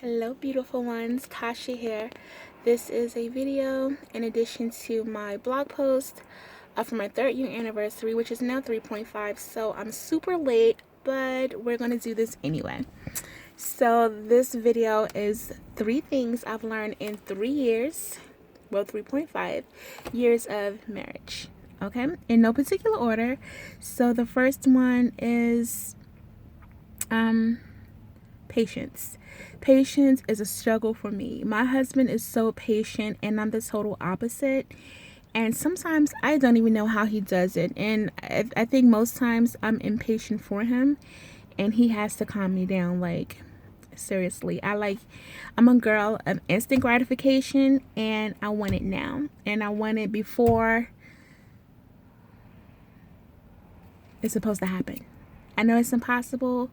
Hello beautiful ones, Kasha here. This is a video in addition to my blog post for my 3rd year anniversary, which is now 3.5. So I'm super late, but we're going to do this anyway. So this video is 3 things I've learned in 3 years, well 3.5 years of marriage. Okay, in no particular order. So the first one is patience. Patience is a struggle for me. My husband is so patient and I'm the total opposite. And sometimes I don't even know how he does it. And I think most times I'm impatient for him and he has to calm me down. Like, seriously. I'm a girl of instant gratification and I want it now. And I want it before it's supposed to happen. I know it's impossible.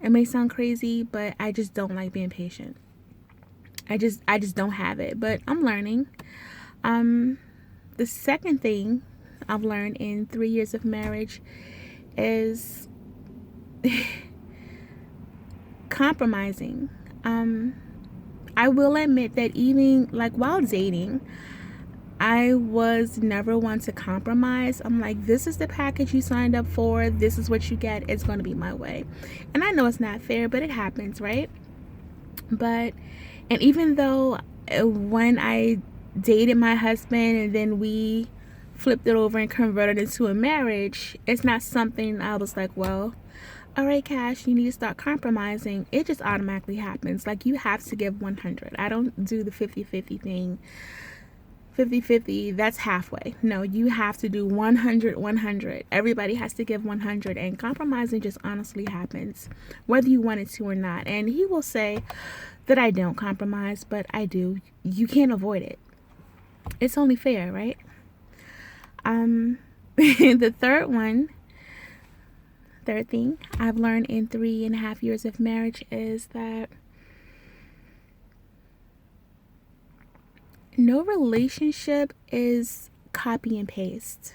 It may sound crazy, but I just don't like being patient. I just don't have it, but I'm learning. The second thing I've learned in 3 years of marriage is compromising. I will admit that even like while dating, I was never one to compromise. I'm like, this is the package you signed up for. This is what you get. It's going to be my way. And I know it's not fair, but it happens, right? And even though when I dated my husband and then we flipped it over and converted it into a marriage, it's not something I was like, well, all right, Cash, you need to start compromising. It just automatically happens. Like, you have to give 100. I don't do the 50-50 thing. 50-50, that's halfway. No, you have to do 100. Everybody has to give 100, and compromising just honestly happens whether you want it to or not. And he will say that I don't compromise, but I do. You can't avoid it. It's only fair, right? The third thing I've learned in 3.5 years of marriage is that no relationship is copy and paste.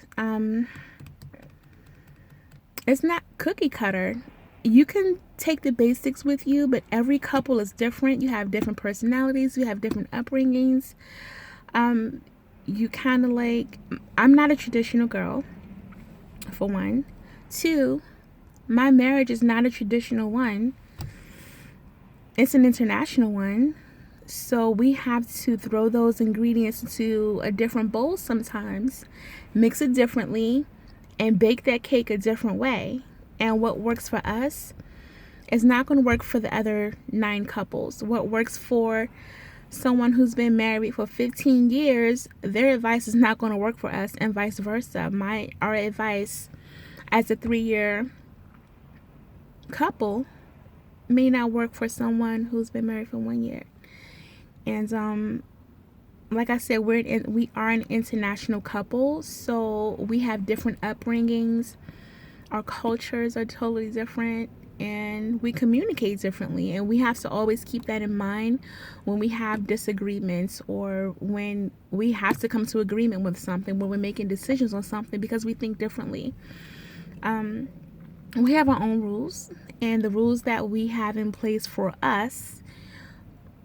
It's not cookie cutter. You can take the basics with you, but every couple is different. You have different personalities. You have different upbringings. You kind of like, I'm not a traditional girl, for one. 2, my marriage is not a traditional one. It's an international one. So we have to throw those ingredients into a different bowl sometimes, mix it differently, and bake that cake a different way. And what works for us is not going to work for the other 9 couples. What works for someone who's been married for 15 years, their advice is not going to work for us, and vice versa. Our advice as a 3-year couple may not work for someone who's been married for 1 year. And like I said, we are an international couple, so we have different upbringings. Our cultures are totally different, and we communicate differently. And we have to always keep that in mind when we have disagreements or when we have to come to agreement with something, when we're making decisions on something, because we think differently. We have our own rules, and the rules that we have in place for us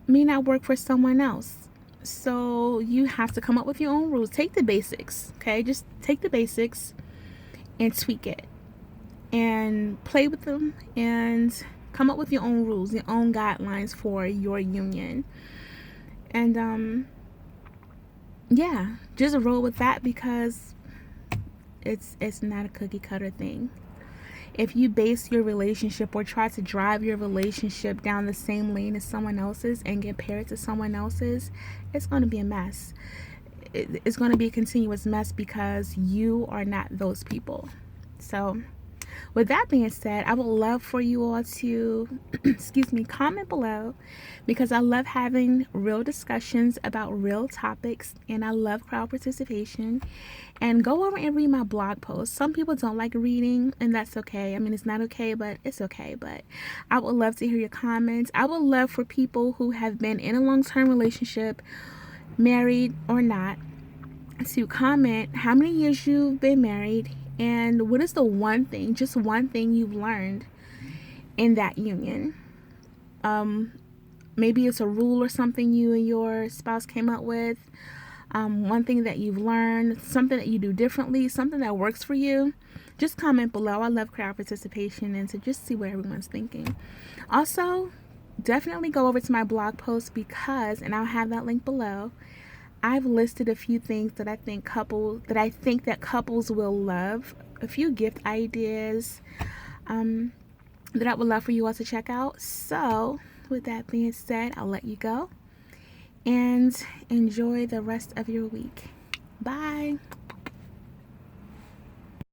may not work for someone else. So you have to come up with your own rules. Take the basics, okay? Just take the basics and tweak it and play with them and come up with your own rules, your own guidelines for your union. And yeah, just roll with that, because it's not a cookie cutter thing. If you base your relationship or try to drive your relationship down the same lane as someone else's and compare it to someone else's, it's going to be a mess. It's going to be a continuous mess because you are not those people. So with that being said, I would love for you all to comment below, because I love having real discussions about real topics and I love crowd participation. And go over and read my blog post. Some people don't like reading, and that's okay. I mean, it's not okay, but it's okay. But I would love to hear your comments. I would love for people who have been in a long-term relationship, married or not, to comment how many years you've been married and what is the one thing, just one thing you've learned in that union. Maybe it's a rule or something you and your spouse came up with. One thing that you've learned, something that you do differently, something that works for you. Just comment below. I love crowd participation and to just see what everyone's thinking. Also, definitely go over to my blog post because, and I'll have that link below. I've listed a few things that I think that couples will love. A few gift ideas that I would love for you all to check out. So, with that being said, I'll let you go and enjoy the rest of your week. Bye.